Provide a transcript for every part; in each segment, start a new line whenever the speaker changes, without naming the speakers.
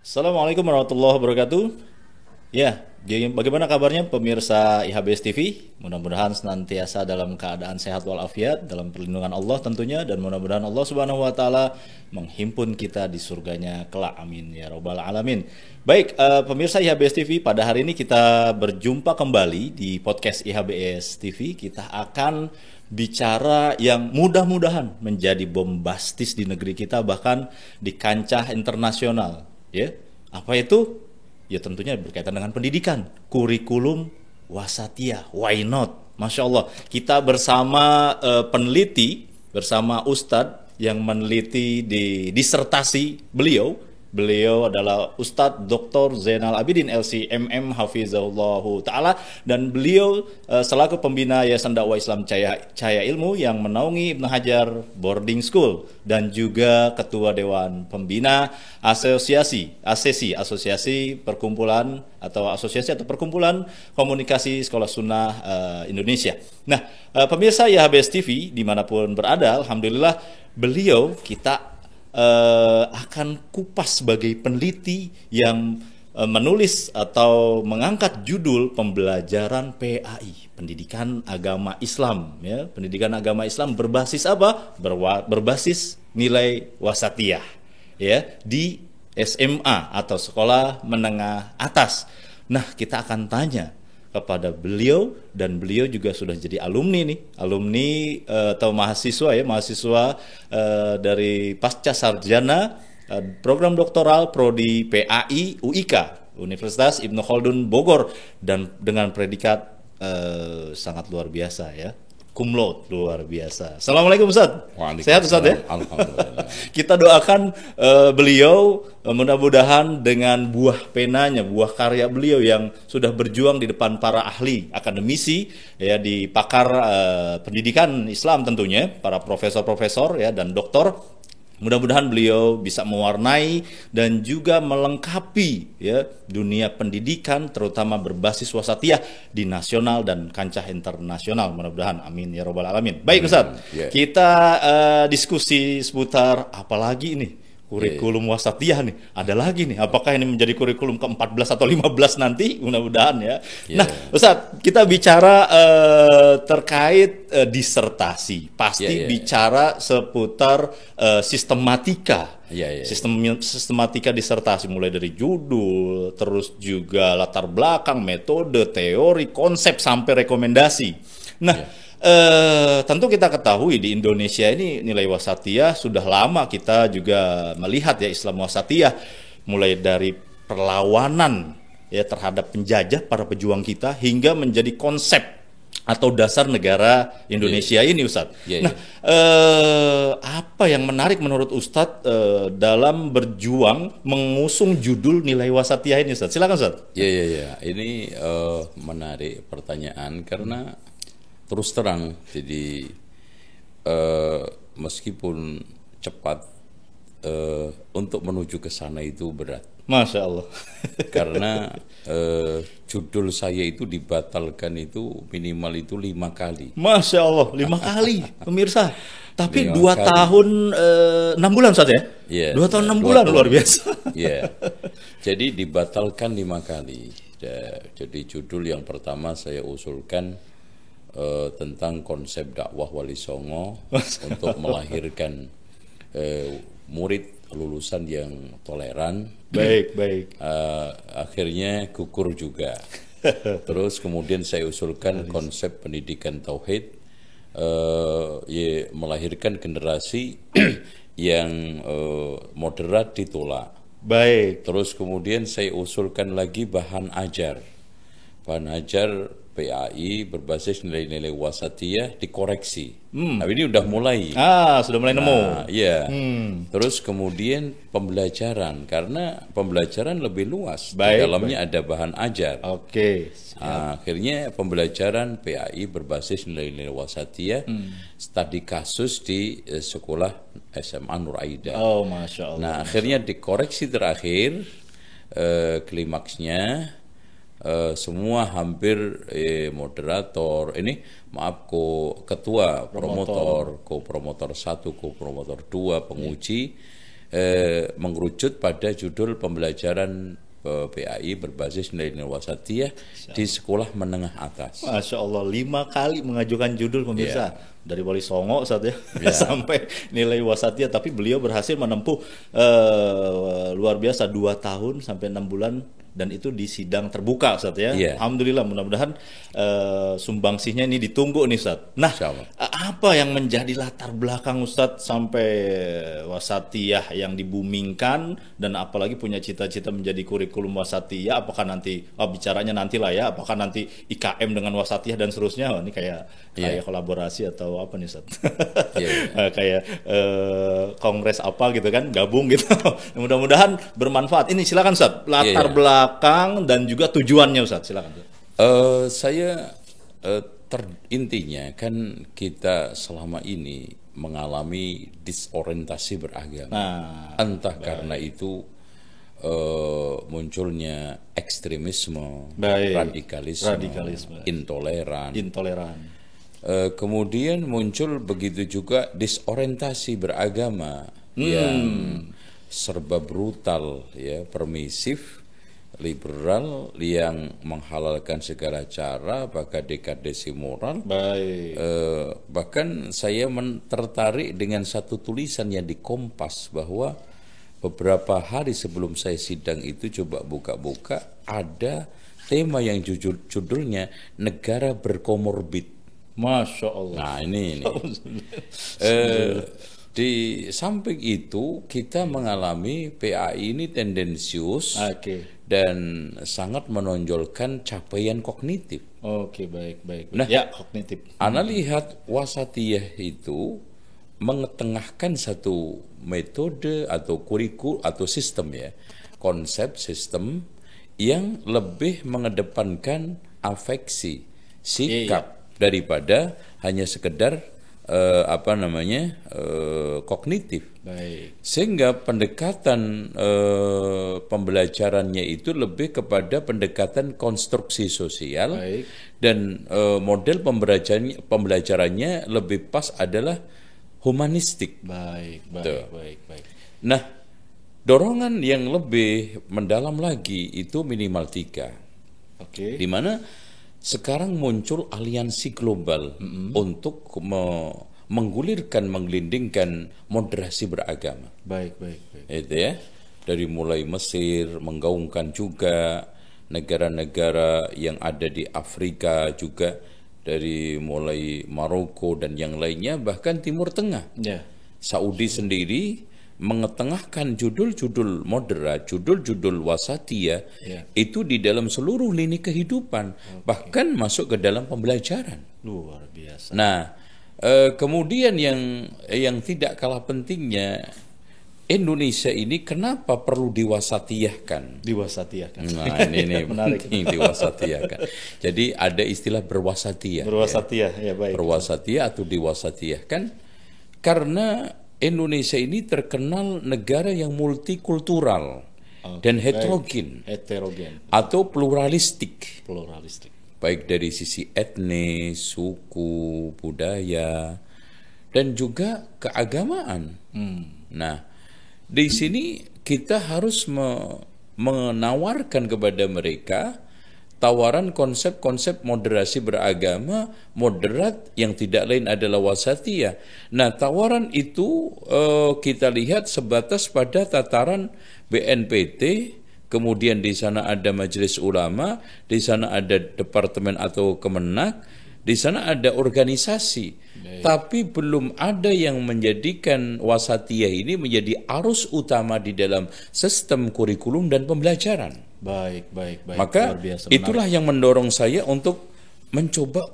Assalamualaikum warahmatullahi wabarakatuh. Ya, jadi bagaimana kabarnya pemirsa IHBS TV? Mudah-mudahan senantiasa dalam keadaan sehat walafiat, dalam perlindungan Allah tentunya, dan mudah-mudahan Allah Subhanahu wa taala menghimpun kita di surganya kelak. Amin ya robbal alamin. Baik, pemirsa IHBS TV, pada hari ini kita berjumpa kembali di podcast IHBS TV. Kita akan bicara yang mudah-mudahan menjadi bombastis di negeri kita, bahkan di kancah internasional. Ya, apa itu? Ya tentunya berkaitan dengan pendidikan, kurikulum wasatiyah. Why not? Masya Allah, kita bersama peneliti, bersama Ustadz yang meneliti di disertasi beliau. Beliau adalah Ustadz Dr. Zainal Abidin LC MM Hafizahullah Ta'ala, dan beliau selaku pembina Yayasan Dakwah Islam Cahaya Ilmu yang menaungi Ibnu Hajar Boarding School, dan juga Ketua Dewan Pembina Asosiasi Perkumpulan atau Perkumpulan Komunikasi Sekolah Sunnah Indonesia. Nah, pemirsa IHBS TV dimanapun berada, alhamdulillah beliau kita akan kupas sebagai peneliti yang menulis atau mengangkat judul pembelajaran PAI, pendidikan agama Islam, ya, pendidikan agama Islam berbasis apa? Berbasis nilai wasatiyah, ya, di SMA atau sekolah menengah atas. Nah, kita akan tanya kepada beliau, dan beliau juga sudah jadi alumni atau mahasiswa dari pasca sarjana program doktoral prodi PAI UIK Universitas Ibnu Khaldun Bogor, dan dengan predikat sangat luar biasa, ya, cum laude, luar biasa. Assalamualaikum Ustaz. Sehat Ustaz ya?
Alhamdulillah.
Kita doakan beliau mudah-mudahan dengan buah penanya, buah karya beliau yang sudah berjuang di depan para ahli akademisi, ya, di pakar pendidikan Islam tentunya, para profesor-profesor, ya, dan doktor. Mudah-mudahan beliau bisa mewarnai dan juga melengkapi, ya, dunia pendidikan terutama berbasis wasatiyah di nasional dan kancah internasional. Mudah-mudahan, amin ya robbal alamin. Baik Ustaz, kita diskusi seputar apalagi ini kurikulum wasatiyah nih. Ada lagi nih, apakah ini menjadi kurikulum ke-14 atau 15 nanti? Mudah-mudahan, ya. Nah, Ustaz, kita bicara terkait disertasi. Pasti bicara seputar sistematika. Sistematika disertasi, mulai dari judul, terus juga latar belakang, metode, teori, konsep, sampai rekomendasi. Nah, tentu kita ketahui di Indonesia ini nilai wasatiyah sudah lama kita juga melihat, ya, Islam wasatiyah, mulai dari perlawanan, ya, terhadap penjajah, para pejuang kita, hingga menjadi konsep atau dasar negara Indonesia ini, Ustadz. Nah, apa yang menarik menurut Ustadz dalam berjuang mengusung judul nilai wasatiyah ini, Ustadz? Silakan, Ustadz.
Ini menarik pertanyaan karena terus terang, jadi meskipun cepat, untuk menuju ke sana itu berat.
Masya Allah.
Karena judul saya itu dibatalkan itu minimal itu 5 kali.
Masya Allah, 5 kali, pemirsa. Tapi 2 tahun 6 bulan saja, ya? 2 tahun 6 bulan, luar biasa.
Jadi dibatalkan 5 kali. Jadi judul yang pertama saya usulkan tentang konsep dakwah Wali Songo untuk melahirkan murid lulusan yang toleran.
Baik.
Akhirnya gugur juga. Terus kemudian saya usulkan konsep pendidikan tauhid, melahirkan generasi yang moderat ditolak.
Baik.
Terus kemudian saya usulkan lagi bahan ajar PAI berbasis nilai-nilai wasatiyah dikoreksi. Nah, ini udah mulai.
Sudah mulai nemu.
Terus kemudian pembelajaran, karena pembelajaran lebih luas. Di dalamnya ada bahan ajar. Akhirnya pembelajaran PAI berbasis nilai-nilai wasatiyah, studi kasus di sekolah SMA Nur Aida.
Masya Allah.
Nah, akhirnya dikoreksi terakhir, klimaksnya semua hampir moderator, ketua promotor, ko-promotor 1, ko-promotor 2, penguji mengerucut pada judul pembelajaran PAI berbasis nilai-nilai wasatiyah di sekolah menengah atas.
Masya Allah, 5 kali mengajukan judul pemirsa. Dari Wali Songo saat sampai nilai wasatiyah, tapi beliau berhasil menempuh luar biasa 2 tahun sampai 6 bulan, dan itu di sidang terbuka Ustaz ya. Alhamdulillah, mudah-mudahan sumbangsihnya ini ditunggu nih Ustaz. Nah, apa yang menjadi latar belakang Ustaz sampai wasatiyah yang dibumingkan, dan apalagi punya cita-cita menjadi kurikulum wasatiyah? Apakah nanti bicaranya nantilah ya, apakah nanti IKM dengan wasatiyah dan seterusnya? Ini kayak kolaborasi atau apa nih Ustaz? Kayak kongres apa gitu kan, gabung gitu. Mudah-mudahan bermanfaat. Ini silakan Ustaz, latar belakang dan juga tujuannya Ustaz, silakan.
Saya intinya kan kita selama ini mengalami disorientasi beragama. Entah karena itu munculnya ekstremisme, radikalisme, intoleran. Kemudian muncul begitu juga disorientasi beragama yang serba brutal, ya, permisif, liberal, yang menghalalkan segala cara, bahkan dekadesi moral. Bahkan saya tertarik dengan satu tulisan yang di Kompas, bahwa beberapa hari sebelum saya sidang itu coba buka-buka, ada tema yang judulnya negara berkomorbid.
Masya Allah.
Nah ini. Di samping itu kita mengalami PAI ini tendensius dan sangat menonjolkan capaian kognitif.
Baik.
Nah,
kognitif.
Ana lihat wasatiyah itu mengetengahkan satu metode atau kurikulum atau sistem, ya, konsep sistem yang lebih mengedepankan afeksi, sikap, daripada hanya sekedar kognitif. Sehingga pendekatan pembelajarannya itu lebih kepada pendekatan konstruksi sosial. Dan model pembelajarannya lebih pas adalah humanistik.
Baik.
Nah, dorongan yang lebih mendalam lagi itu minimal 3. Di mana sekarang muncul aliansi global untuk menggelindingkan moderasi beragama.
Baik.
Itu ya, dari mulai Mesir menggaungkan juga, negara-negara yang ada di Afrika juga, dari mulai Maroko dan yang lainnya, bahkan Timur Tengah. Saudi sendiri mengetengahkan judul-judul moderat, judul-judul wasatiyah itu di dalam seluruh lini kehidupan, bahkan masuk ke dalam pembelajaran.
Luar biasa.
Nah, kemudian yang tidak kalah pentingnya, Indonesia ini kenapa perlu diwasatiyahkan? Nah, ini menarik. Diwasatiyahkan. Jadi ada istilah berwasatiyah. Berwasatiyah atau diwasatiyahkan karena Indonesia ini terkenal negara yang multikultural dan heterogen atau pluralistik. Baik dari sisi etnis, suku, budaya, dan juga keagamaan. Nah, di sini kita harus menawarkan kepada mereka tawaran konsep-konsep moderasi beragama moderat yang tidak lain adalah wasatiyah. Nah, tawaran itu kita lihat sebatas pada tataran BNPT, kemudian di sana ada Majelis Ulama, di sana ada departemen atau Kemenak, di sana ada organisasi. Tapi belum ada yang menjadikan wasatiyah ini menjadi arus utama di dalam sistem kurikulum dan pembelajaran.
Baik.
Maka itulah yang mendorong saya untuk mencoba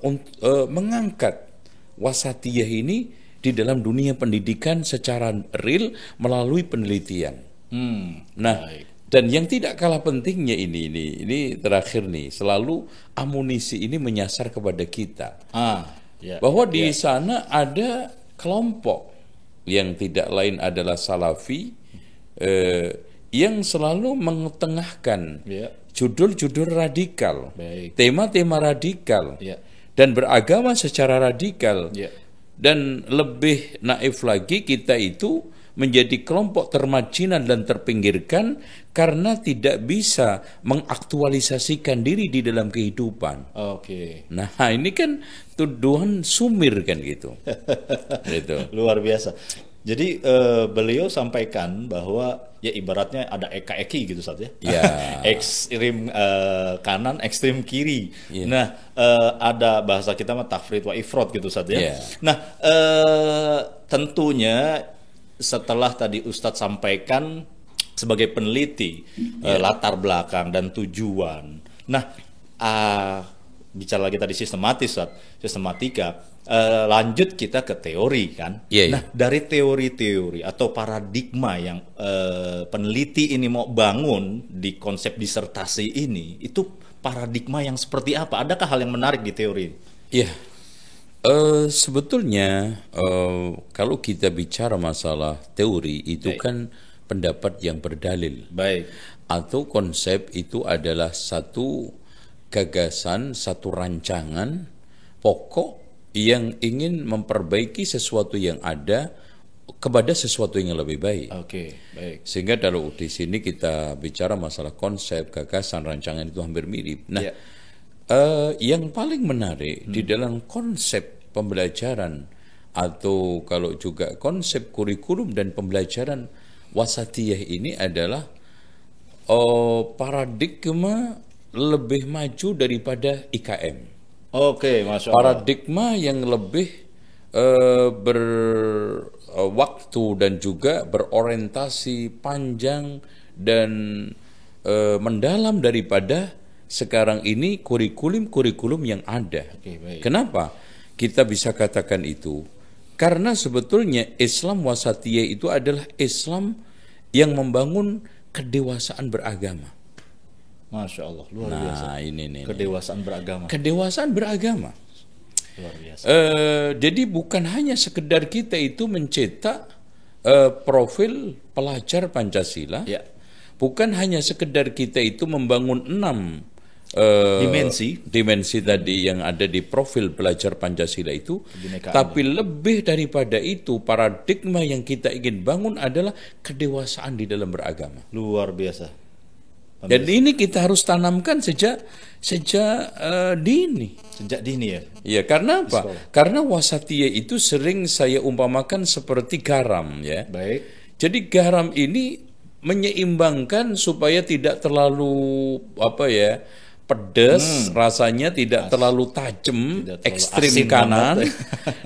mengangkat wasatiyah ini di dalam dunia pendidikan secara real melalui penelitian. Dan yang tidak kalah pentingnya ini terakhir nih, selalu amunisi ini menyasar kepada kita. Bahwa di sana ada kelompok yang tidak lain adalah Salafi, yang selalu mengetengahkan judul-judul radikal, tema-tema radikal, dan beragama secara radikal. Dan lebih naif lagi, kita itu menjadi kelompok termarginal dan terpinggirkan karena tidak bisa mengaktualisasikan diri di dalam kehidupan. Nah, ini kan tuduhan sumir kan gitu. Gitu.
Luar biasa. Jadi beliau sampaikan bahwa ya ibaratnya ada eka-eki gitu Ustaz ya. Ekstrim kanan, ekstrim kiri. Nah, ada bahasa kita mah tafrid wa ifrad gitu Ustaz ya. Nah, tentunya setelah tadi Ustadz sampaikan sebagai peneliti latar belakang dan tujuan. Nah, bicara lagi tadi sistematika, lanjut kita ke teori kan. Nah, dari teori-teori atau paradigma yang peneliti ini mau bangun di konsep disertasi ini, itu paradigma yang seperti apa? Adakah hal yang menarik di teori?
Sebetulnya kalau kita bicara masalah teori itu kan pendapat yang berdalil. Atau konsep itu adalah satu gagasan, satu rancangan pokok yang ingin memperbaiki sesuatu yang ada kepada sesuatu yang lebih baik. Sehingga kalau di sini kita bicara masalah konsep, gagasan, rancangan itu hampir mirip. Nah, yang paling menarik di dalam konsep pembelajaran atau kalau juga konsep kurikulum dan pembelajaran wasatiyah ini adalah paradigma lebih maju daripada IKM.
Masya Allah.
Paradigma yang lebih berwaktu dan juga berorientasi panjang dan mendalam daripada sekarang ini kurikulum yang ada. Kenapa kita bisa katakan itu? Karena sebetulnya Islam wasatiyah itu adalah Islam yang membangun kedewasaan beragama.
Masya Allah, luar biasa. Kedewasaan beragama.
Kedewasaan beragama.
Luar biasa.
Jadi bukan hanya sekedar kita itu mencetak profil pelajar Pancasila. Bukan hanya sekedar kita itu membangun 6 dimensi tadi yang ada di profil pelajar Pancasila itu, tapi lebih daripada itu paradigma yang kita ingin bangun adalah kedewasaan di dalam beragama.
Luar biasa.
Dan ini kita harus tanamkan sejak dini.
Sejak dini ya.
Ya, karena apa? Karena wasatiyah itu sering saya umpamakan seperti garam ya. Jadi garam ini menyeimbangkan supaya tidak terlalu pedas, rasanya tidak terlalu tajam, ekstrim kanan.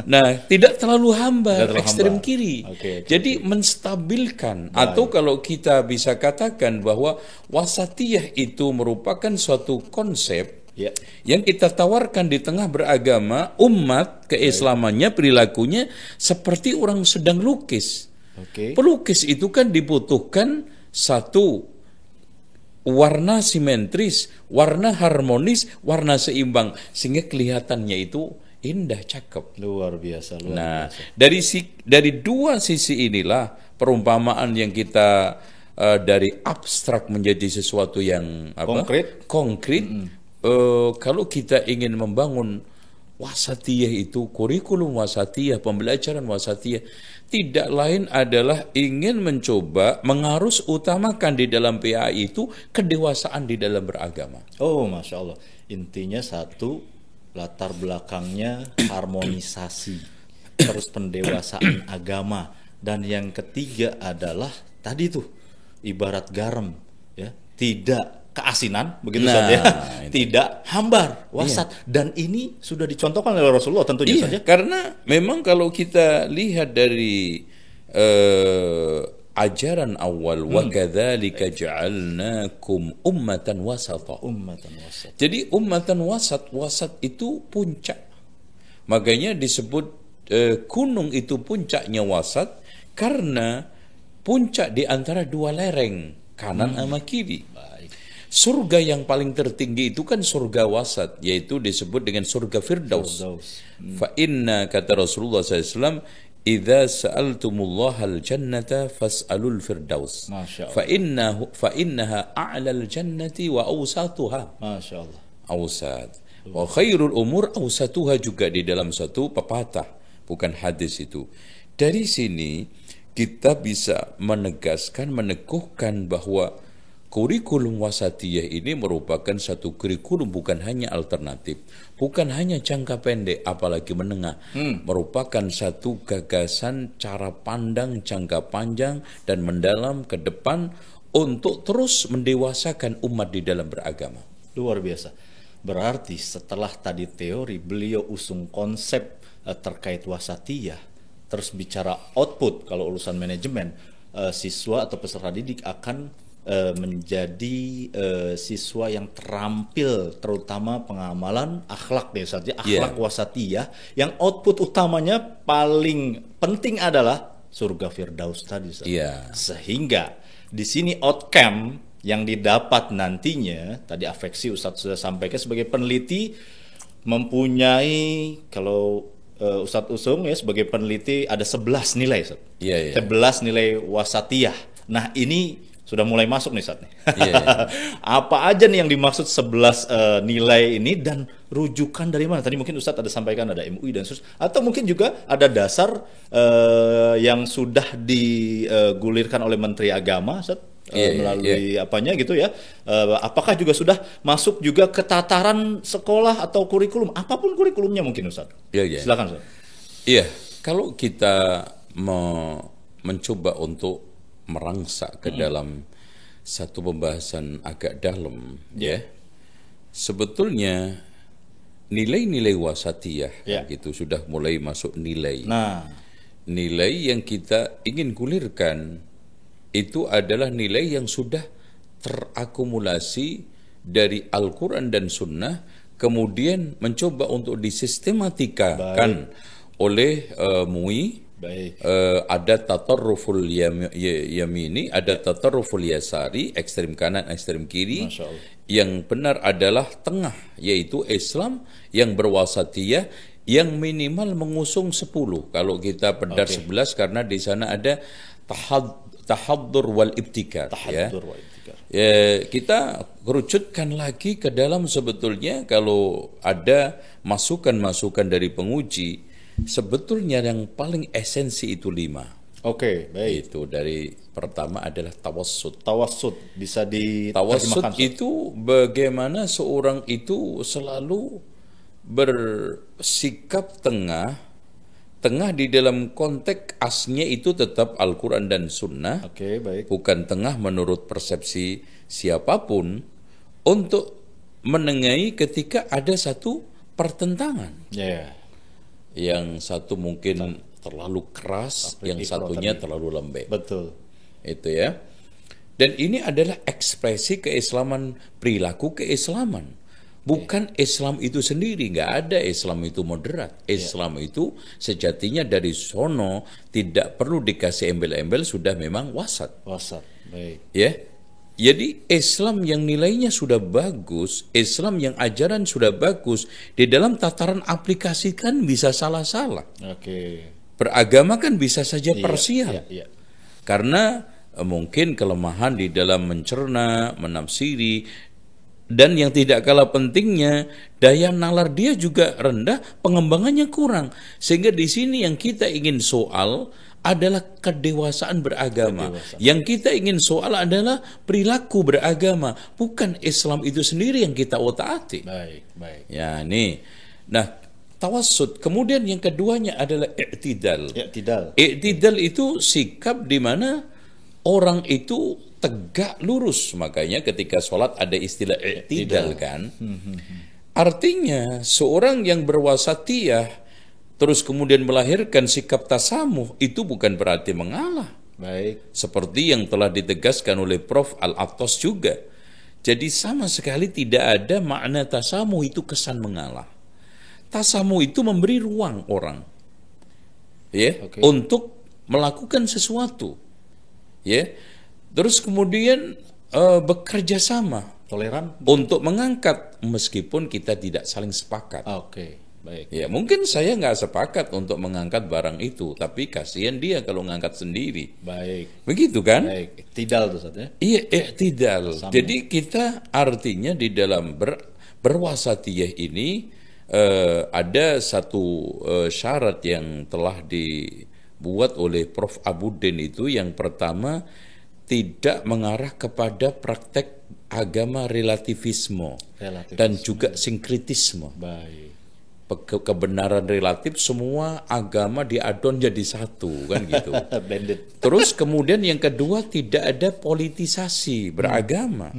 Nah, tidak terlalu hambar, ekstrim kiri. Jadi menstabilkan. Atau kalau kita bisa katakan bahwa wasatiyah itu merupakan suatu konsep yang kita tawarkan di tengah beragama, umat keislamannya, perilakunya seperti orang sedang lukis. Pelukis itu kan dibutuhkan satu warna simetris, warna harmonis, warna seimbang, sehingga kelihatannya itu indah, cakep.
Luar biasa.
Dari dua sisi inilah perumpamaan yang kita dari abstrak menjadi sesuatu yang konkret. Kalau kita ingin membangun wasatiyah itu, kurikulum wasatiyah, pembelajaran wasatiyah, tidak lain adalah ingin mencoba mengarus utamakan di dalam PAI itu kedewasaan di dalam beragama.
Masya Allah. Intinya satu, latar belakangnya harmonisasi, terus pendewasaan agama, dan yang ketiga adalah tadi tuh ibarat garam, ya, tidak keasinan, begitu saja, tidak hambar, wasat, dan ini sudah dicontohkan oleh Rasulullah tentunya saja.
Karena memang kalau kita lihat dari ajaran awal, wa kadzalika ja'alnakum ummatan wasata. Jadi ummatan wasat itu puncak. Makanya disebut gunung itu puncaknya wasat karena puncak di antara dua lereng, kanan sama kiri. Surga yang paling tertinggi itu kan surga wasat, yaitu disebut dengan surga Firdaus. Fa inna, kata Rasulullah SAW, idza sa'altumullaha al-jannata fas'alul firdaus. Fa innaha a'lal jannati wa awsatuha.
Masya Allah.
Awsat. Wa khairul umur awsatuha juga di dalam satu pepatah, bukan hadis itu. Dari sini kita bisa menegaskan, meneguhkan bahwa kurikulum wasatiyah ini merupakan satu kurikulum bukan hanya alternatif, bukan hanya jangka pendek, apalagi menengah, merupakan satu gagasan cara pandang jangka panjang dan mendalam ke depan untuk terus mendewasakan umat di dalam beragama.
Luar biasa. Berarti setelah tadi teori, beliau usung konsep terkait wasatiyah, terus bicara output, kalau urusan manajemen, siswa atau peserta didik akan menjadi siswa yang terampil, terutama pengamalan akhlak saja, akhlak wasatiyah, yang output utamanya paling penting adalah surga firdaus tadi. Sehingga di sini outcome yang didapat nantinya, tadi afeksi Ustadz sudah sampaikan, sebagai peneliti mempunyai, kalau Ustadz usung ya sebagai peneliti ada 11 nilai, 11 nilai wasatiyah. Nah ini sudah mulai masuk nih, Ustadz. Apa aja nih yang dimaksud 11 nilai ini, dan rujukan dari mana? Tadi mungkin Ustadz ada sampaikan ada MUI dan seterusnya, atau mungkin juga ada dasar yang sudah digulirkan oleh Menteri Agama, Ustadz, melalui apanya gitu ya. Apakah juga sudah masuk juga ke tataran sekolah atau kurikulum, apapun kurikulumnya mungkin, Ustadz? Silakan, Ustadz.
Kalau kita mencoba untuk merangsak ke dalam satu pembahasan agak dalam, sebetulnya nilai-nilai wasatiyah gitu sudah mulai masuk nilai. Nilai yang kita ingin gulirkan itu adalah nilai yang sudah terakumulasi dari Al-Quran dan Sunnah, kemudian mencoba untuk disistematikan oleh MUI. Ada tatarruful yamini, ada tatarruful yasari, ekstrem kanan, ekstrem kiri. Yang benar adalah tengah, yaitu Islam yang berwasatiyah, yang minimal mengusung 10. Kalau kita benar 11, karena di sana ada tahaddur wal ibtikar. Kita kerucutkan lagi ke dalam, sebetulnya kalau ada masukan-masukan dari penguji, sebetulnya yang paling esensi itu 5. Itu dari pertama adalah tawassut.
Tawassut bisa
tawassut itu bagaimana seorang itu selalu bersikap tengah di dalam konteks asnya itu tetap Al-Quran dan Sunnah, bukan tengah menurut persepsi siapapun, untuk menengahi ketika ada satu pertentangan. Yang satu mungkin terlalu keras, yang satunya terlalu lembek. Itu ya. Dan ini adalah ekspresi keislaman, perilaku keislaman. Bukan Islam itu sendiri, nggak ada Islam itu moderat. Islam itu sejatinya dari sono tidak perlu dikasih embel-embel, sudah memang wasat. Jadi Islam yang nilainya sudah bagus, Islam yang ajaran sudah bagus, di dalam tataran aplikasikan bisa salah-salah. Beragama kan bisa saja parsial. Karena mungkin kelemahan di dalam mencerna, menafsiri, dan yang tidak kalah pentingnya, daya nalar dia juga rendah, pengembangannya kurang. Sehingga di sini yang kita ingin soal adalah kedewasaan beragama. Yang kita ingin soal adalah perilaku beragama, bukan Islam itu sendiri yang kita otak-atik. Ya, nih. Nah, tawassut. Kemudian yang keduanya adalah i'tidal. I'tidal itu sikap di mana orang itu tegak lurus. Makanya ketika sholat ada istilah i'tidal kan. Artinya seorang yang berwasatiyah terus kemudian melahirkan sikap tasamuh, itu bukan berarti mengalah. Seperti yang telah ditegaskan oleh Prof. Al-Attas juga. Jadi sama sekali tidak ada makna tasamuh itu kesan mengalah. Tasamuh itu memberi ruang orang untuk melakukan sesuatu. Terus kemudian bekerja sama,
toleran
untuk mengangkat meskipun kita tidak saling sepakat. Ya, mungkin saya nggak sepakat untuk mengangkat barang itu, tapi kasihan dia kalau ngangkat sendiri. Begitu kan?
I'tidal itu saja.
Iya, i'tidal. Jadi kita artinya di dalam berwasatiyah ini ada satu syarat yang telah dibuat oleh Prof. Abudin itu yang pertama tidak mengarah kepada praktek agama relativisme. Dan juga sinkritisme.
Baik.
Kebenaran relatif, semua agama diadon jadi satu, kan gitu.
Blended.
Terus kemudian yang kedua, tidak ada politisasi beragama.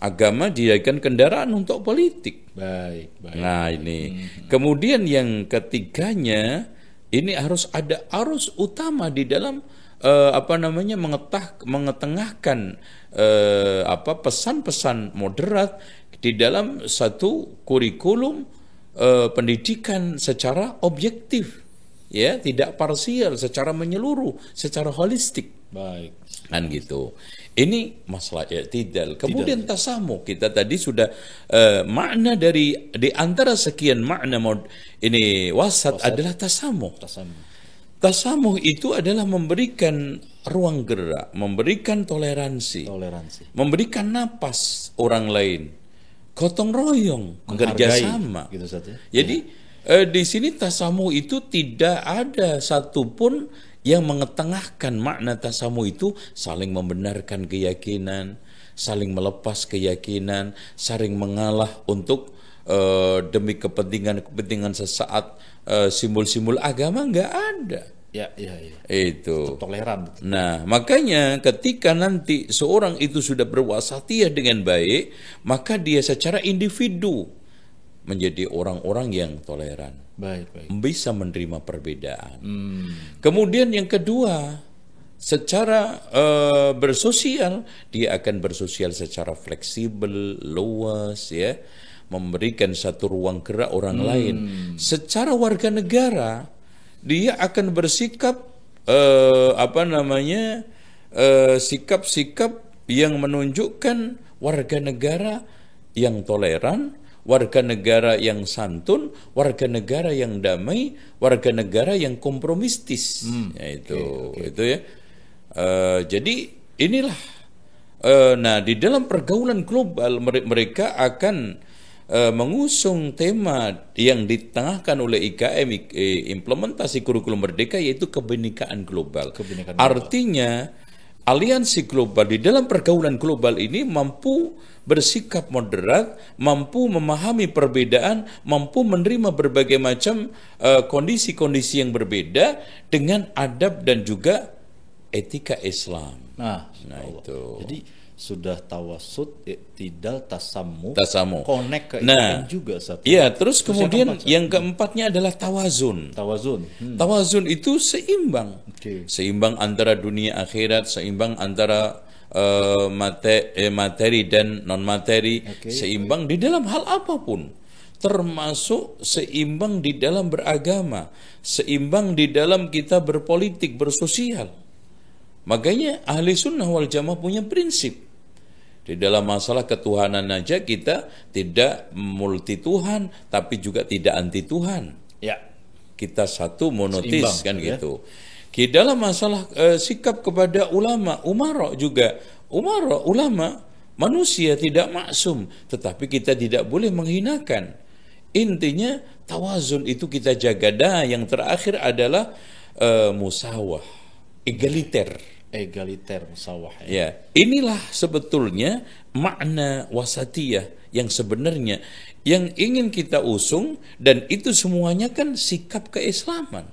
Agama dijadikan kendaraan untuk politik.
Baik.
Nah ini. Kemudian yang ketiganya, ini harus ada arus utama di dalam mengetengahkan pesan-pesan moderat di dalam satu kurikulum pendidikan secara objektif, ya, tidak parsial, secara menyeluruh, secara holistik.
Baik.
Kan gitu. Ini masalah i'tidal. Kemudian tasamuh, kita tadi sudah makna di antara sekian makna ini wasat adalah tasamuh. Tasamuh itu adalah memberikan ruang gerak, memberikan toleransi. Memberikan napas orang lain. Gotong royong, kerjasama.
Gitu saja.
Jadi di sini tasamuh itu tidak ada satupun yang mengetengahkan makna tasamuh itu saling membenarkan keyakinan, saling melepas keyakinan, saling mengalah untuk demi kepentingan sesaat, simbol-simbol agama nggak ada.
Ya.
Itu.
Toleran.
Nah, makanya ketika nanti seorang itu sudah berwasatiyah dengan baik, maka dia secara individu menjadi orang-orang yang toleran.
Baik.
Bisa menerima perbedaan. Kemudian yang kedua, secara bersosial, dia akan bersosial secara fleksibel, luas, ya, memberikan satu ruang gerak orang lain. Secara warga negara, dia akan bersikap sikap-sikap yang menunjukkan warga negara yang toleran, warga negara yang santun, warga negara yang damai, warga negara yang kompromistis. Itu ya. Jadi inilah. Nah, di dalam pergaulan global mereka akan mengusung tema yang ditengahkan oleh IKM, implementasi kurikulum merdeka, yaitu kebinekaan global. Artinya aliansi global di dalam pergaulan global ini mampu bersikap moderat, mampu memahami perbedaan, mampu menerima berbagai macam kondisi-kondisi yang berbeda dengan adab dan juga etika Islam.
Nah
itu.
Jadi sudah tawasud, i'tidal, tasamuh, connect ke
IKM
juga satu.
Iya, terus kemudian yang keempatnya adalah tawazun. Tawazun itu seimbang. Seimbang antara dunia akhirat, seimbang antara materi dan non materi, seimbang di dalam hal apapun. Termasuk seimbang di dalam beragama, seimbang di dalam kita berpolitik, bersosial. Makanya ahli sunnah wal jamaah punya prinsip. Di dalam masalah ketuhanan aja kita tidak multi Tuhan, tapi juga tidak anti Tuhan.
Ya.
Kita satu monotis, kan gitu. Di dalam masalah sikap kepada ulama, ulama manusia tidak maksum, tetapi kita tidak boleh menghinakan. Intinya tawazun itu kita jaga. Nah, yang terakhir adalah musawah, egaliter,
musawah.
Ya, inilah sebetulnya makna wasatiyah yang sebenarnya yang ingin kita usung, dan itu semuanya kan sikap keislaman.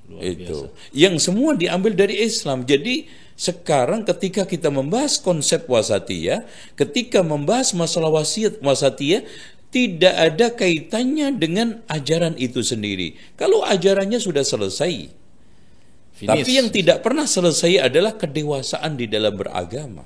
Luar
itu
biasa.
Yang semua diambil dari Islam. Jadi sekarang ketika kita membahas konsep wasatiyah, ketika membahas masalah wasatiyah, tidak ada kaitannya dengan ajaran itu sendiri. Kalau ajarannya sudah selesai, tapi yang tidak pernah selesai adalah kedewasaan di dalam beragama.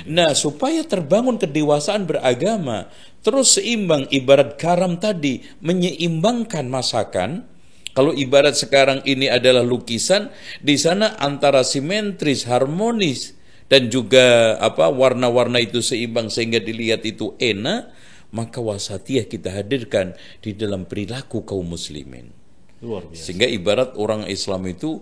Nah, supaya terbangun kedewasaan beragama, terus seimbang, ibarat garam tadi menyeimbangkan masakan. Kalau ibarat sekarang ini adalah lukisan, di sana antara simetris, harmonis, dan juga warna-warna itu seimbang sehingga dilihat itu enak, maka wasatiyah kita hadirkan di dalam perilaku kaum muslimin.
Luar biasa.
Sehingga ibarat orang Islam itu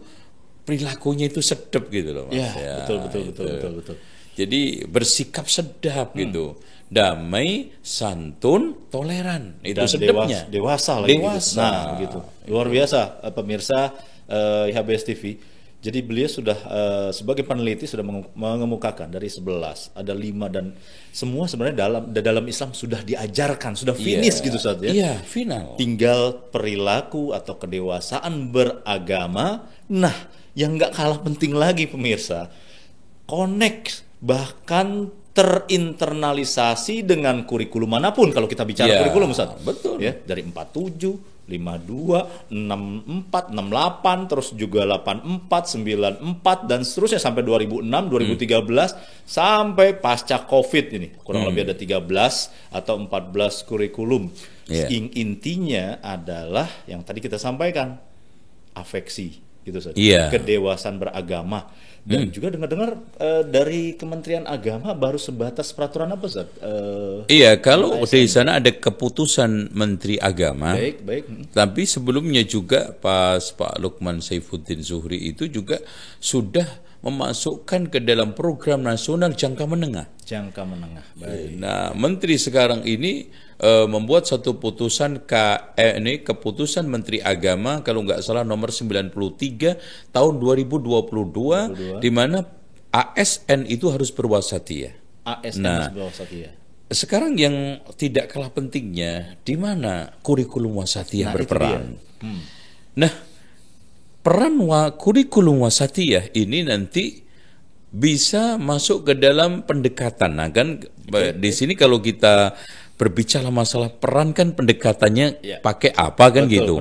perilakunya itu sedap gitu loh, Mas.
Ya, betul.
Jadi bersikap sedap gitu. Damai, santun, toleran. Itu
dan
sedapnya.
Dewasa lagi.
Dewasa.
Gitu. Nah, begitu. Luar biasa, pemirsa. IHBS TV. Jadi beliau sudah sebagai peneliti sudah mengemukakan dari 11 ada 5 dan semua sebenarnya dalam Islam sudah diajarkan, sudah finish gitu Ustaz ya.
Iya, final.
Tinggal perilaku atau kedewasaan beragama. Nah, yang nggak kalah penting lagi pemirsa, connect bahkan terinternalisasi dengan kurikulum manapun kalau kita bicara kurikulum Ustaz.
Betul.
Ya, dari 47 52, 64, 68, terus juga 84, 94 dan seterusnya sampai 2006, 2013 sampai pasca Covid ini. Kurang lebih ada 13 atau 14 kurikulum. Intinya adalah yang tadi kita sampaikan, afeksi gitu saja. Kedewasaan beragama. Dan juga dengar-dengar dari Kementerian Agama baru sebatas peraturan apa Ustaz?
Iya, kalau di sana ada keputusan Menteri Agama.
Baik.
Tapi sebelumnya juga pas Pak Lukman Saifuddin Zuhri itu juga sudah memasukkan ke dalam program nasional jangka menengah.
Jangka menengah. Baik.
Nah, Menteri sekarang ini membuat satu putusan keputusan Menteri Agama kalau nggak salah nomor 93 tahun 2022 di mana ASN itu harus berwasatiyah.
ASN harus berwasatiyah.
Sekarang yang tidak kalah pentingnya di mana kurikulum wasatiyah berperan. Nah, peran kurikulum wasatiyah ini nanti bisa masuk ke dalam pendekatan. Nah, kan di sini kalau kita berbicara masalah peran kan pendekatannya pakai apa kan. Betul, gitu.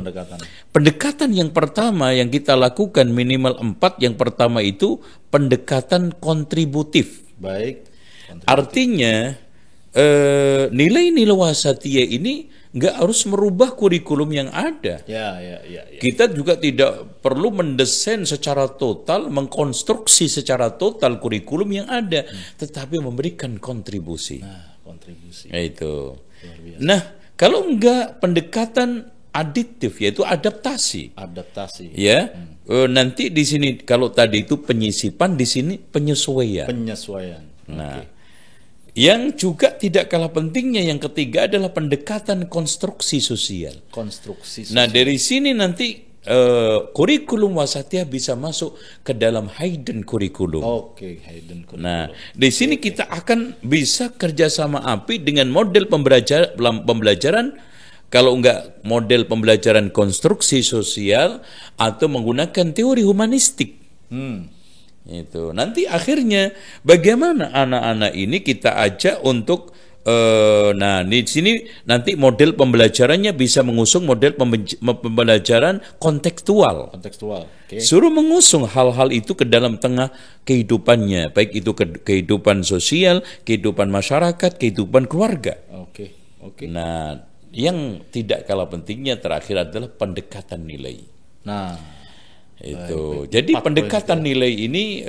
Pendekatan yang pertama yang kita lakukan minimal 4. Yang pertama itu pendekatan kontributif.
Baik.
Artinya nilai-nilai wasatiyah ini nggak harus merubah kurikulum yang ada. Kita juga tidak perlu mendesain secara total, mengkonstruksi secara total kurikulum yang ada, tetapi memberikan kontribusi.
Kontribusi.
Itu. Nah, kalau enggak pendekatan aditif yaitu adaptasi. Ya. Nanti di sini kalau tadi itu penyisipan, di sini penyesuaian. Nah, yang juga tidak kalah pentingnya yang ketiga adalah pendekatan konstruksi sosial. Nah, dari sini nanti kurikulum wasatiyah bisa masuk ke dalam hidden kurikulum.
Hidden kurikulum.
Nah, di sini kita akan bisa kerjasama api dengan model pembelajaran, kalau enggak model pembelajaran konstruksi sosial atau menggunakan teori humanistik. Itu nanti akhirnya bagaimana anak-anak ini kita ajak untuk nah di sini nanti model pembelajarannya bisa mengusung model pembelajaran kontekstual. Suruh mengusung hal-hal itu ke dalam tengah kehidupannya, baik itu kehidupan sosial, kehidupan masyarakat, kehidupan keluarga. Nah, yang tidak kalah pentingnya terakhir adalah pendekatan nilai. Itu. Jadi pendekatan nilai ini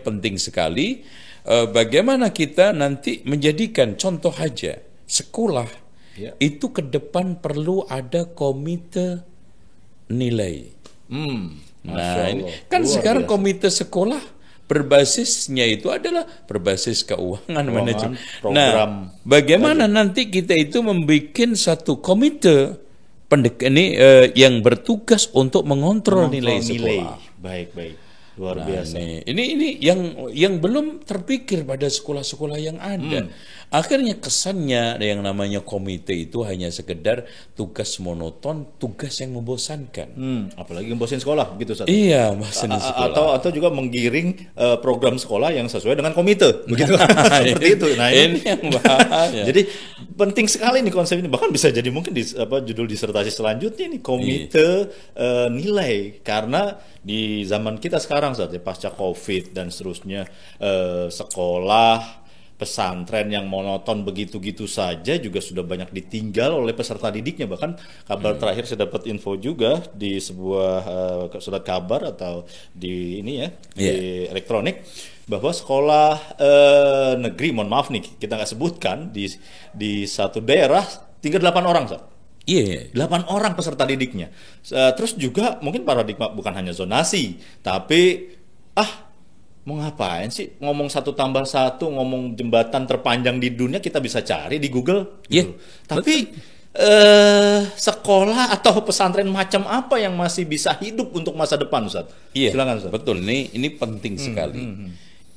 penting sekali. Bagaimana kita nanti menjadikan contoh aja sekolah itu ke depan perlu ada komite nilai. Nah, ini kan sekarang komite sekolah berbasisnya itu adalah berbasis keuangan manajemen. Nah, bagaimana nanti kita itu membuat satu komite yang bertugas untuk mengontrol nilai sekolah.
Baik. Luar biasa.
Ini yang belum terpikir pada sekolah-sekolah yang ada. Akhirnya kesannya yang namanya komite itu hanya sekedar tugas monoton, tugas yang membosankan.
Apalagi membosankan sekolah gitu Ustaz.
Iya, membosankan sekolah.
Atau juga menggiring program sekolah yang sesuai dengan komite, begitu. Seperti itu. Nah, ini yang bahaya. Jadi penting sekali nih konsep ini. Bahkan bisa jadi mungkin judul disertasi selanjutnya nih komite nilai, karena di zaman kita sekarang saat pasca Covid dan seterusnya, sekolah pesantren yang monoton begitu-gitu saja juga sudah banyak ditinggal oleh peserta didiknya. Bahkan kabar terakhir saya dapat info juga di sebuah surat kabar atau di di elektronik, bahwa sekolah negeri, mohon maaf nih kita nggak sebutkan, di satu daerah tinggal 8 orang Ustaz. 8 orang peserta didiknya. Terus juga mungkin paradigma bukan hanya zonasi, tapi mau ngapain sih ngomong 1+1, ngomong jembatan terpanjang di dunia kita bisa cari di Google gitu. Tapi sekolah atau pesantren macam apa yang masih bisa hidup untuk masa depan, Ustaz?
Iya,
silakan, Ustaz.
Betul. Ini penting sekali.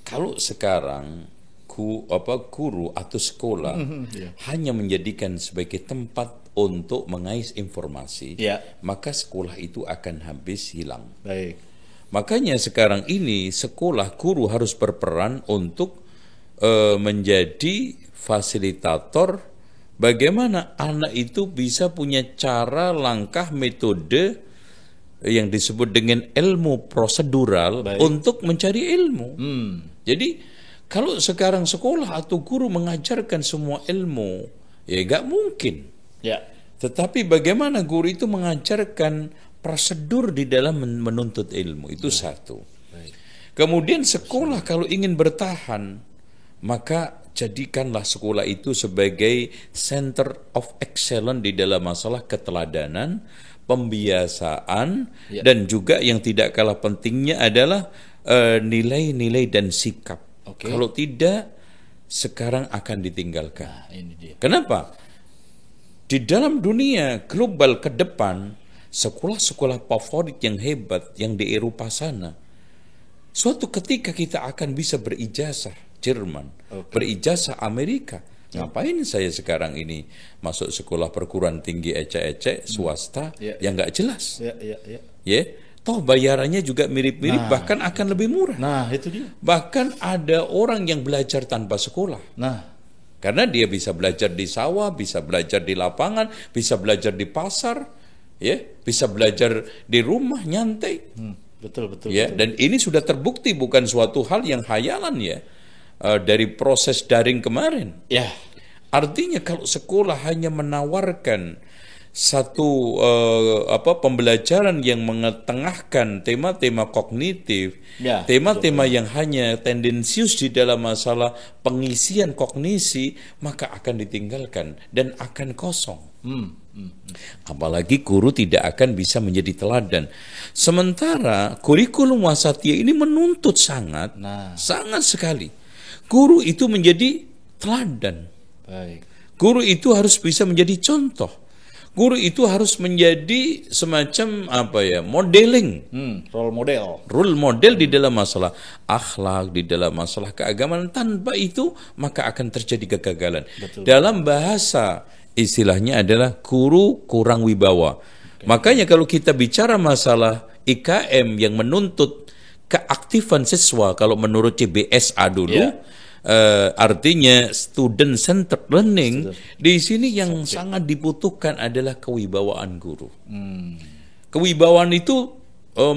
Kalau sekarang guru atau sekolah hanya menjadikan sebagai tempat untuk mengais informasi, maka sekolah itu akan habis hilang.
Baik.
Makanya sekarang ini sekolah, guru harus berperan untuk menjadi fasilitator bagaimana anak itu bisa punya cara, langkah, metode yang disebut dengan ilmu prosedural untuk mencari ilmu. Jadi kalau sekarang sekolah atau guru mengajarkan semua ilmu, ya nggak mungkin.
Ya.
Tetapi bagaimana guru itu mengajarkan prosedur di dalam menuntut ilmu, itu satu. Kemudian sekolah kalau ingin bertahan, maka jadikanlah sekolah itu sebagai center of excellence di dalam masalah keteladanan, pembiasaan, dan juga yang tidak kalah pentingnya adalah nilai-nilai dan sikap. Kalau tidak, sekarang akan ditinggalkan.
Nah, ini dia.
Kenapa? Di dalam dunia global ke depan, sekolah-sekolah favorit yang hebat yang di Eropa sana, suatu ketika kita akan bisa berijazah Jerman, berijazah Amerika. Ngapain saya sekarang ini masuk sekolah perguruan tinggi ecek-ecek swasta yang nggak jelas? Toh bayarannya juga mirip-mirip, bahkan akan lebih murah.
Nah, itu dia.
Bahkan ada orang yang belajar tanpa sekolah. Karena dia bisa belajar di sawah, bisa belajar di lapangan, bisa belajar di pasar, bisa belajar di rumah nyantai.
Betul.
Dan ini sudah terbukti bukan suatu hal yang hayalan dari proses daring kemarin. Artinya kalau sekolah hanya menawarkan satu pembelajaran yang mengetengahkan tema-tema kognitif, tema-tema yang hanya tendensius di dalam masalah pengisian kognisi, maka akan ditinggalkan dan akan kosong. Apalagi guru tidak akan bisa menjadi teladan. Sementara kurikulum wasatiyah ini menuntut sangat sekali. Guru itu menjadi teladan. Guru itu harus bisa menjadi contoh. Guru itu harus menjadi semacam modeling, role model di dalam masalah akhlak, di dalam masalah keagamaan. Tanpa itu maka akan terjadi kegagalan. Dalam bahasa istilahnya adalah guru kurang wibawa. Makanya kalau kita bicara masalah IKM yang menuntut keaktifan siswa, kalau menurut CBSA dulu, artinya student centered learning, di sini yang sangat dibutuhkan adalah kewibawaan guru. Kewibawaan itu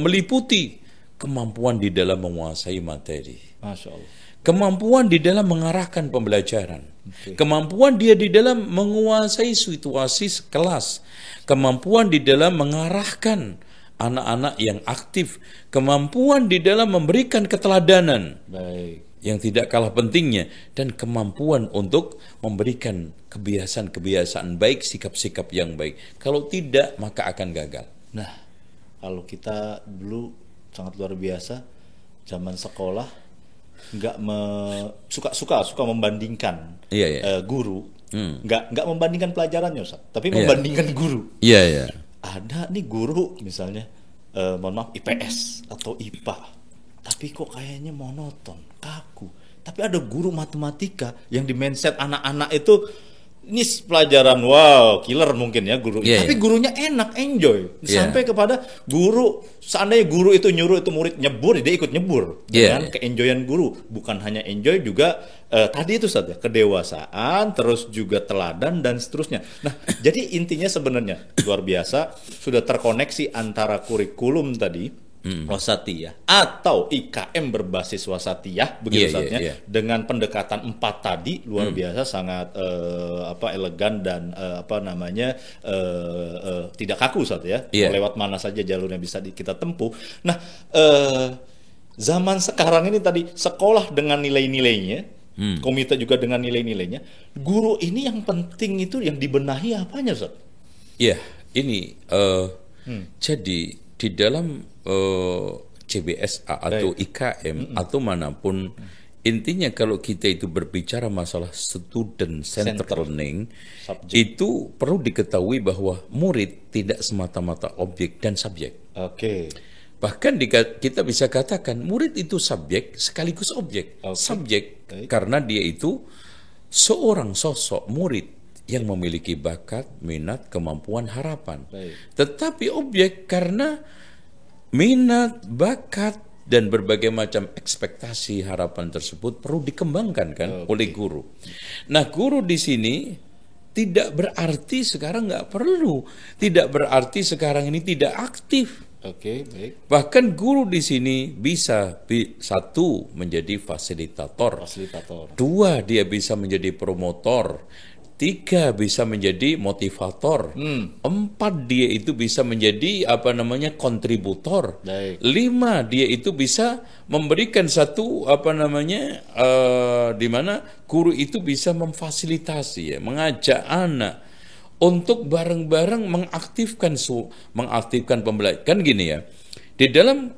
meliputi kemampuan di dalam menguasai materi, kemampuan di dalam mengarahkan pembelajaran, kemampuan dia di dalam menguasai situasi kelas, kemampuan di dalam mengarahkan anak-anak yang aktif, kemampuan di dalam memberikan keteladanan yang tidak kalah pentingnya, dan kemampuan untuk memberikan kebiasaan-kebiasaan baik, sikap-sikap yang baik. Kalau tidak, maka akan gagal.
Nah, kalau kita dulu sangat luar biasa, zaman sekolah nggak suka membandingkan guru, nggak membandingkan pelajarannya, Ustaz, tapi membandingkan guru. Ada nih guru misalnya, mohon maaf, IPS atau IPA, tapi kok kayaknya monoton, kaku. Tapi ada guru matematika yang di mindset anak-anak itu, ini pelajaran killer mungkin ya guru. Tapi gurunya enak, enjoy. Sampai kepada guru, seandainya guru itu nyuruh itu murid nyebur, dia ikut nyebur. Dengan keenjoyan guru. Bukan hanya enjoy, juga tadi itu saja kedewasaan, terus juga teladan dan seterusnya. Nah, jadi intinya sebenarnya luar biasa, sudah terkoneksi antara kurikulum tadi wasatiyah atau IKM berbasis wasatiyah begitu saatnya dengan pendekatan 4 tadi luar biasa, sangat elegan dan tidak kaku lewat mana saja jalurnya bisa kita tempuh. Nah, zaman sekarang ini tadi sekolah dengan nilai-nilainya, komite juga dengan nilai-nilainya, guru ini yang penting itu yang dibenahi apanya, Ustaz?
Ini jadi di dalam CBSA atau IKM atau manapun intinya kalau kita itu berbicara masalah student centered learning, itu perlu diketahui bahwa murid tidak semata-mata objek dan subjek. Bahkan kita bisa katakan murid itu subjek sekaligus objek. Subjek karena dia itu seorang sosok murid yang memiliki bakat, minat, kemampuan, harapan. Tetapi objek karena minat, bakat, dan berbagai macam ekspektasi harapan tersebut perlu dikembangkan kan oleh guru. Nah, guru di sini tidak berarti sekarang nggak perlu, tidak berarti sekarang ini tidak aktif. Bahkan guru di sini bisa satu menjadi fasilitator, dua dia bisa menjadi promotor, tiga bisa menjadi motivator, empat dia itu bisa menjadi kontributor, lima dia itu bisa memberikan satu di mana guru itu bisa memfasilitasi mengajak anak untuk bareng-bareng mengaktifkan pembelajaran. Kan gini ya, di dalam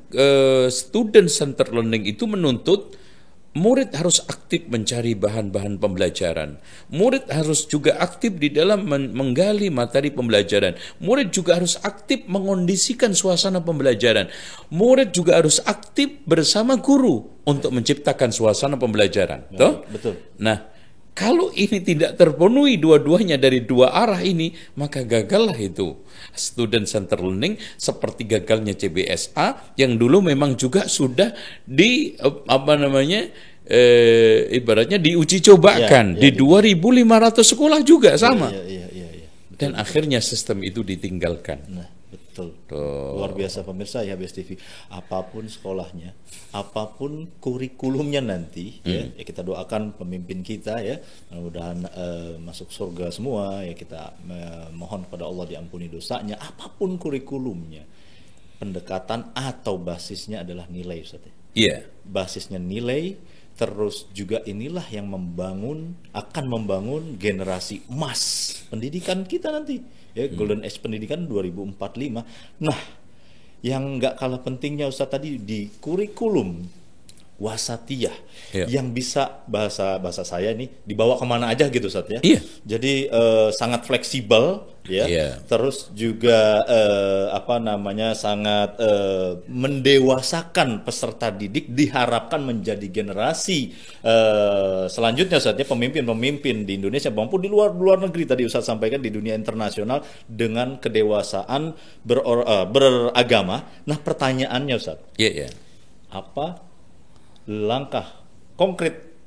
student centered learning itu menuntut murid harus aktif mencari bahan-bahan pembelajaran. Murid harus juga aktif di dalam menggali materi pembelajaran. Murid juga harus aktif mengondisikan suasana pembelajaran. Murid juga harus aktif bersama guru untuk menciptakan suasana pembelajaran.
Betul.
Nah, kalau ini tidak terpenuhi dua-duanya dari dua arah ini, maka gagallah itu student centered learning, seperti gagalnya CBSA yang dulu memang juga sudah ibaratnya diuji cobakan di 2.500 sekolah juga sama. Dan akhirnya sistem itu ditinggalkan.
Betul. Luar biasa pemirsa ya BS TV. Apapun sekolahnya, apapun kurikulumnya nanti, ya kita doakan pemimpin kita ya, mudah-mudahan masuk surga semua ya, kita mohon kepada Allah diampuni dosanya. Apapun kurikulumnya, pendekatan atau basisnya adalah nilai, Ustaz. Basisnya nilai, terus juga inilah yang akan membangun generasi emas pendidikan kita nanti. Ya, Golden Age pendidikan 2045. Nah, yang nggak kalah pentingnya Ustaz tadi di kurikulum wasatiyah yang bisa bahasa saya ini dibawa kemana aja gitu Ustaz ya. Jadi sangat fleksibel ya. Terus juga sangat mendewasakan peserta didik, diharapkan menjadi generasi selanjutnya Ustaz ya, pemimpin-pemimpin di Indonesia maupun di luar negeri, tadi Ustaz sampaikan di dunia internasional dengan kedewasaan beragama. Nah, pertanyaannya Ustaz. Apa langkah konkret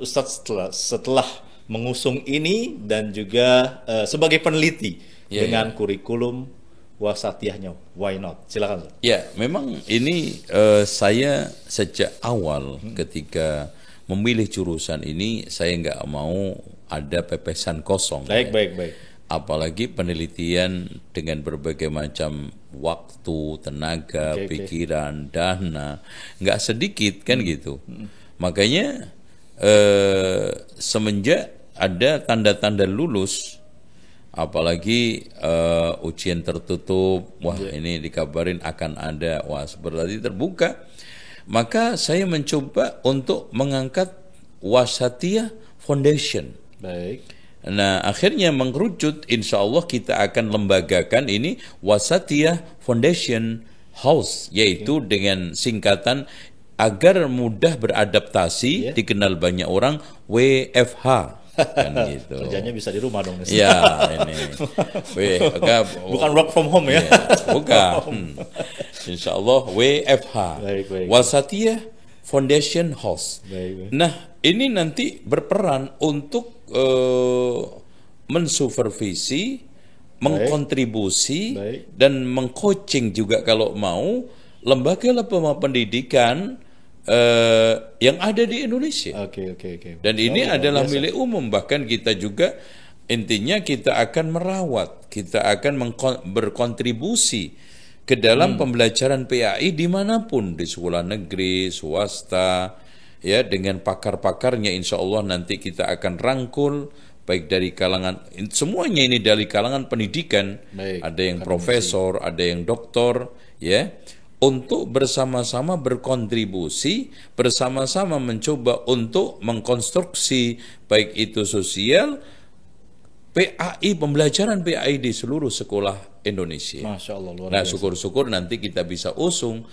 Ustadz setelah mengusung ini dan juga sebagai peneliti dengan kurikulum wasatiyahnya, why not? Silakan.
Memang ini saya sejak awal ketika memilih jurusan ini, saya nggak mau ada pepesan kosong.
Baik.
Apalagi penelitian dengan berbagai macam waktu, tenaga, pikiran, dana, nggak sedikit kan gitu. Makanya semenjak ada tanda-tanda lulus, apalagi ujian tertutup, ini dikabarin akan ada, berarti terbuka, maka saya mencoba untuk mengangkat Wasatiyah Foundation. Nah, akhirnya mengerucut, insya Allah kita akan lembagakan ini Wasatiyah Foundation House, yaitu dengan singkatan agar mudah beradaptasi, dikenal banyak orang, WFH. Kan gitu.
Kerjanya bisa di rumah dong.
Ini.
Bukan work from home ya.
Bukan. Insya Allah WFH. Wasatiyah Foundation House. Nah, ini nanti berperan untuk mensupervisi, mengkontribusi, dan mengcoaching juga kalau mau lembaga pendidikan yang ada di Indonesia. Dan ini adalah milik umum, bahkan kita juga intinya kita akan merawat, kita akan berkontribusi ke dalam pembelajaran PAI dimanapun, di sekolah negeri, swasta, ya, dengan pakar-pakarnya. Insya Allah nanti kita akan rangkul, baik dari kalangan, semuanya ini dari kalangan pendidikan, ada yang profesor, ada yang doktor, ya, untuk bersama-sama berkontribusi, bersama-sama mencoba untuk mengkonstruksi baik itu sosial, PAI, pembelajaran PAI di seluruh sekolah Indonesia.
Masya Allah, luar
nah,
biasa.
syukur-syukur nanti kita bisa usung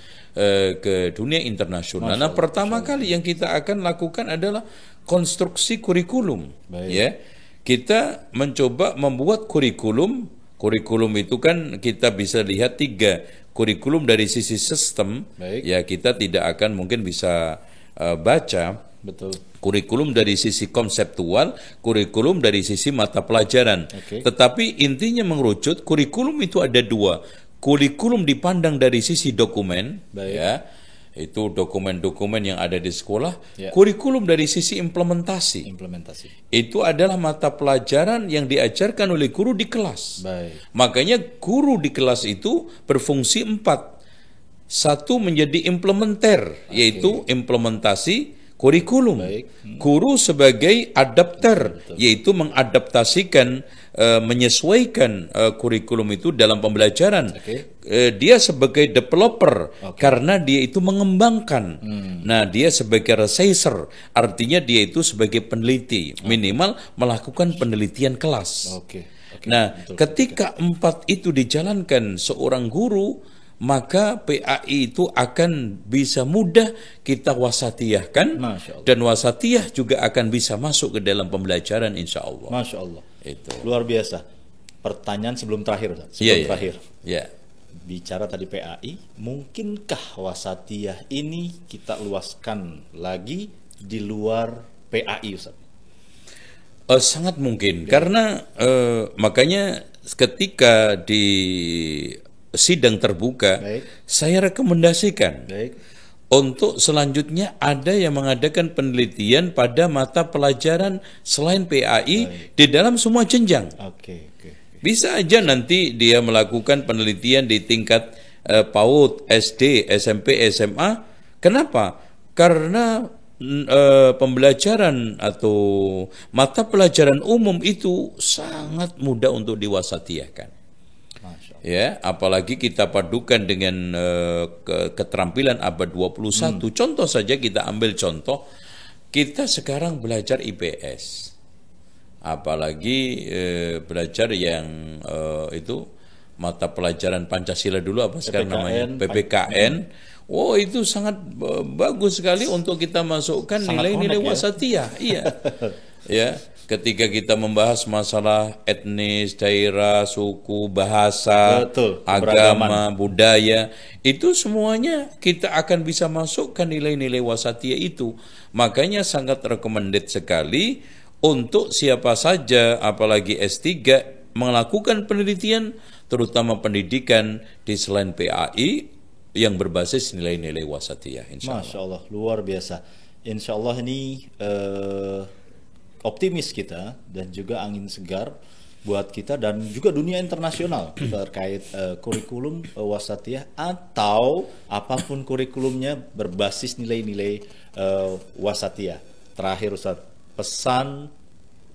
ke dunia internasional.
Masya
nah,
Allah,
pertama kali yang kita akan lakukan adalah konstruksi kurikulum. Ya, kita mencoba membuat kurikulum. Kurikulum itu kan kita bisa lihat 3 kurikulum dari sisi sistem. Ya, kita tidak akan mungkin bisa baca.
Betul.
Kurikulum dari sisi konseptual, kurikulum dari sisi mata pelajaran. Tetapi intinya mengerucut, kurikulum itu ada 2. Kurikulum dipandang dari sisi dokumen, ya, itu dokumen-dokumen yang ada di sekolah. Kurikulum dari sisi implementasi. Itu adalah mata pelajaran yang diajarkan oleh guru di kelas. Makanya guru di kelas itu berfungsi 4. 1 menjadi implementer, yaitu implementasi kurikulum. Guru sebagai adapter, yaitu mengadaptasikan, menyesuaikan kurikulum itu dalam pembelajaran. Dia sebagai developer, karena dia itu mengembangkan. Nah, dia sebagai researcher, artinya dia itu sebagai peneliti, minimal melakukan penelitian kelas. Nah, ketika 4 itu dijalankan seorang guru, maka PAI itu akan bisa mudah kita wasatiyahkan, dan wasatiyah juga akan bisa masuk ke dalam pembelajaran, insya Allah.
Masya Allah.
Itu
luar biasa. Pertanyaan sebelum terakhir, terakhir. Bicara tadi PAI, mungkinkah wasatiyah ini kita luaskan lagi di luar PAI, Ustaz?
Sangat mungkin, karena makanya ketika di sidang terbuka, saya rekomendasikan untuk selanjutnya ada yang mengadakan penelitian pada mata pelajaran selain PAI di dalam semua jenjang. Bisa aja nanti dia melakukan penelitian di tingkat PAUD, SD, SMP, SMA. Kenapa? Karena pembelajaran atau mata pelajaran umum itu sangat mudah untuk diwasatiyahkan. Ya, apalagi kita padukan dengan keterampilan abad 21. Contoh saja, kita ambil contoh, kita sekarang belajar IPS. Apalagi belajar yang itu mata pelajaran Pancasila dulu, apa sekarang namanya? PPKN. Oh, itu sangat bagus sekali untuk kita masukkan nilai-nilai wasatiyah. Iya. Ya, ketika kita membahas masalah etnis, daerah, suku, bahasa, agama, budaya, itu semuanya kita akan bisa masukkan nilai-nilai wasatiyah itu. Makanya sangat recommended sekali untuk siapa saja, apalagi S3, melakukan penelitian, terutama pendidikan di selain PAI yang berbasis nilai-nilai wasatiyah, insya Allah.
Masya Allah, luar biasa. Insya Allah ini optimis kita, dan juga angin segar buat kita dan juga dunia internasional terkait kurikulum wasatiyah atau apapun kurikulumnya berbasis nilai-nilai wasatiyah. Terakhir, Ustadz, pesan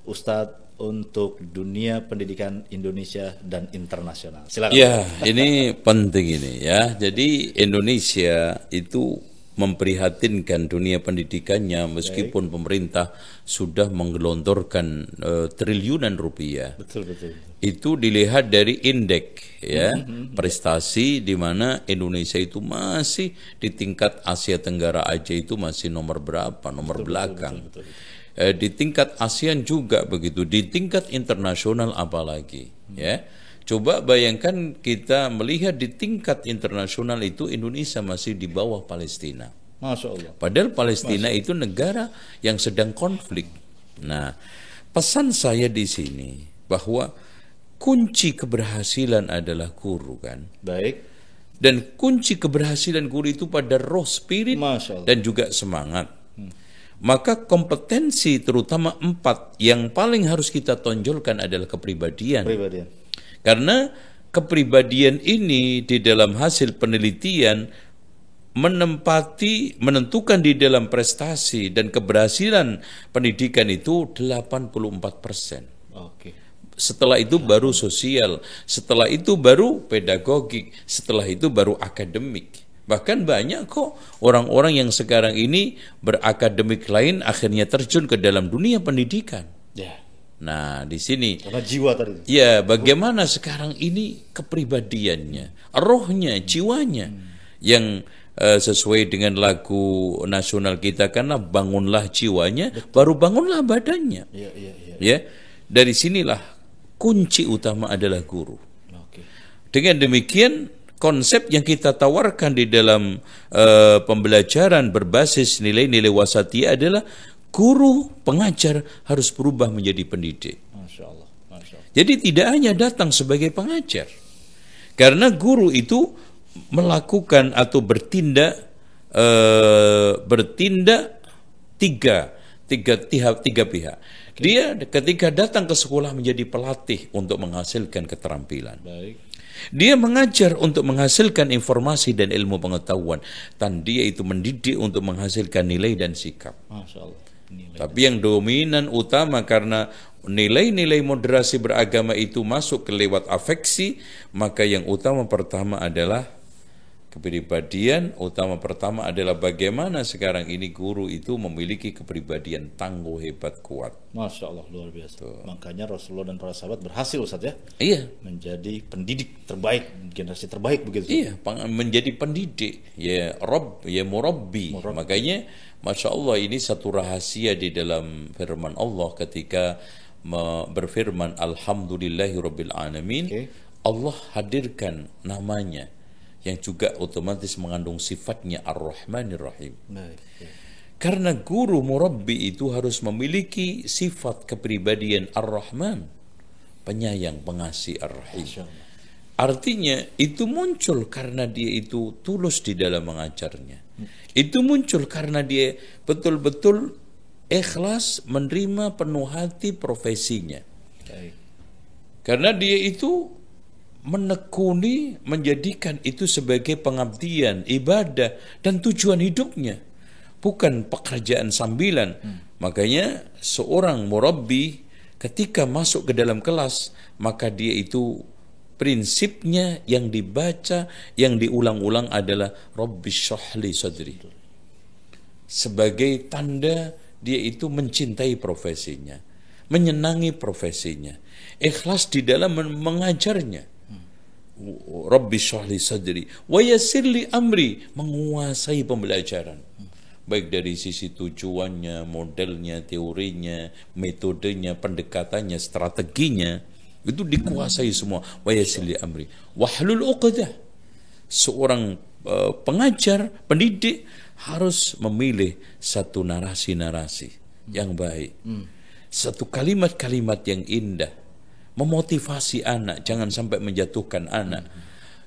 Ustadz untuk dunia pendidikan Indonesia dan internasional. Silakan.
Ya, ini penting ini ya. Jadi Indonesia itu memprihatinkan dunia pendidikannya, meskipun pemerintah sudah menggelontorkan triliunan rupiah.
Betul.
Itu dilihat dari indeks ya, prestasi, di mana Indonesia itu masih di tingkat Asia Tenggara aja itu masih nomor berapa, nomor belakang. Betul. Di tingkat ASEAN juga begitu, di tingkat internasional apalagi ya. Coba bayangkan kita melihat di tingkat internasional itu Indonesia masih di bawah Palestina.
Masya Allah.
Padahal Palestina itu negara yang sedang konflik. Nah, pesan saya di sini bahwa kunci keberhasilan adalah guru, kan?
Baik.
Dan kunci keberhasilan guru itu pada roh, spirit, dan juga semangat. Maka kompetensi terutama 4 yang paling harus kita tonjolkan adalah kepribadian. Karena kepribadian ini di dalam hasil penelitian menentukan di dalam prestasi dan keberhasilan pendidikan itu 84%. Setelah itu baru sosial, setelah itu baru pedagogik, setelah itu baru akademik. Bahkan banyak kok orang-orang yang sekarang ini berakademik lain akhirnya terjun ke dalam dunia pendidikan.
Ya.
Nah, di sini
karena jiwa tadi.
Ya, bagaimana sekarang ini kepribadiannya, rohnya, jiwanya yang sesuai dengan lagu nasional kita, karena bangunlah jiwanya, baru bangunlah badannya. Ya, dari sinilah kunci utama adalah guru. Dengan demikian, konsep yang kita tawarkan di dalam pembelajaran berbasis nilai-nilai wasatiyah adalah guru pengajar harus berubah menjadi pendidik.
Masya Allah.
Jadi tidak hanya datang sebagai pengajar, karena guru itu melakukan atau bertindak tiga pihak. Dia ketika datang ke sekolah menjadi pelatih untuk menghasilkan keterampilan.
Baik.
Dia mengajar untuk menghasilkan informasi dan ilmu pengetahuan, dan dia itu mendidik untuk menghasilkan nilai dan sikap.
Masya Allah.
Tapi yang dominan utama, karena nilai-nilai moderasi beragama itu masuk ke lewat afeksi, maka yang utama pertama adalah kepribadian. Utama pertama adalah bagaimana sekarang ini guru itu memiliki kepribadian tangguh, hebat, kuat.
Masya Allah, luar biasa. Makanya Rasulullah dan para sahabat berhasil, Ustaz, ya?
Iya.
Menjadi pendidik terbaik, generasi terbaik begitu.
Iya, menjadi pendidik. Ya Rabb, ya Murabbi. Makanya Masya Allah, ini satu rahasia di dalam firman Allah ketika berfirman Alhamdulillahirabbil alamin. Allah hadirkan namanya yang juga otomatis mengandung sifatnya Ar-Rahmanir Rahim. Karena guru murabbi itu harus memiliki sifat kepribadian Ar-Rahman, penyayang, pengasih, Ar-Rahim. Artinya itu muncul karena dia itu tulus di dalam mengajarnya. Itu muncul karena dia betul-betul ikhlas menerima penuh hati profesinya. Karena dia itu menekuni, menjadikan itu sebagai pengabdian, ibadah, dan tujuan hidupnya, bukan pekerjaan sambilan. Makanya seorang murabbi ketika masuk ke dalam kelas, maka dia itu prinsipnya yang dibaca, yang diulang-ulang adalah Rabbi syrahli sadri. Sebagai tanda dia itu mencintai profesinya, menyenangi profesinya, ikhlas di dalam mengajarnya. Rabbi syrahli sadri wa yassirli amri, menguasai pembelajaran. Baik dari sisi tujuannya, modelnya, teorinya, metodenya, pendekatannya, strateginya, itu dikuasai semua. Wa yassirli amri wahlul 'uqdah. Seorang pengajar, pendidik harus memilih satu narasi-narasi yang baik, satu kalimat-kalimat yang indah, memotivasi anak, jangan sampai menjatuhkan anak.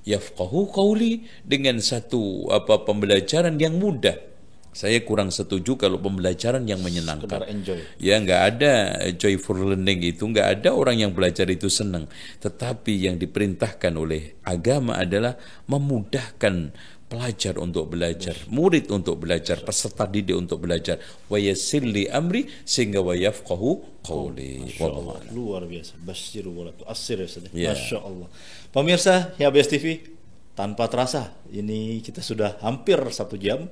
Yafqahu qawli, dengan satu pembelajaran yang mudah. Saya kurang setuju kalau pembelajaran yang menyenangkan. Ya, nggak ada joyful learning itu, nggak ada orang yang belajar itu senang. Tetapi yang diperintahkan oleh agama adalah memudahkan pelajar untuk belajar, murid untuk belajar, peserta didik untuk belajar. Wa yassirli amri, sehingga wa yafqahu qawli.
Luar biasa. Basyiru wa la tu'assir, ya. Masya Allah. Pemirsa HBS TV, tanpa terasa ini kita sudah hampir 1 jam.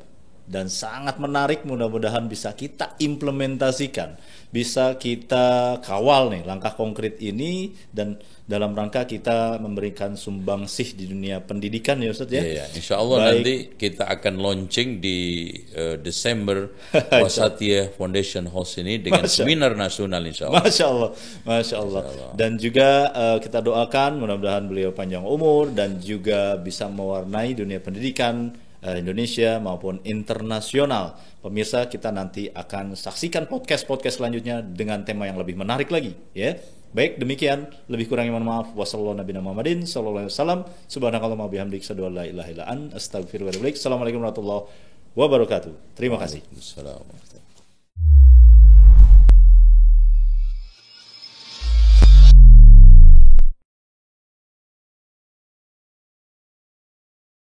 Dan sangat menarik, mudah-mudahan bisa kita implementasikan, bisa kita kawal nih langkah konkret ini, dan dalam rangka kita memberikan sumbangsih di dunia pendidikan, ya Ustaz, ya.
Iya, insya Allah. Baik. Nanti kita akan launching di Desember Wasatiyah Foundation House ini dengan seminar nasional, insya Allah.
Masya Allah, Masya Allah. Dan juga kita doakan mudah-mudahan beliau panjang umur dan juga bisa mewarnai dunia pendidikan Indonesia maupun internasional. Pemirsa, kita nanti akan saksikan podcast-podcast selanjutnya dengan tema yang lebih menarik lagi, ya. Baik, demikian, lebih kurangnya mohon maaf. Wassalamualaikum warahmatullahi wabarakatuh. Terima kasih.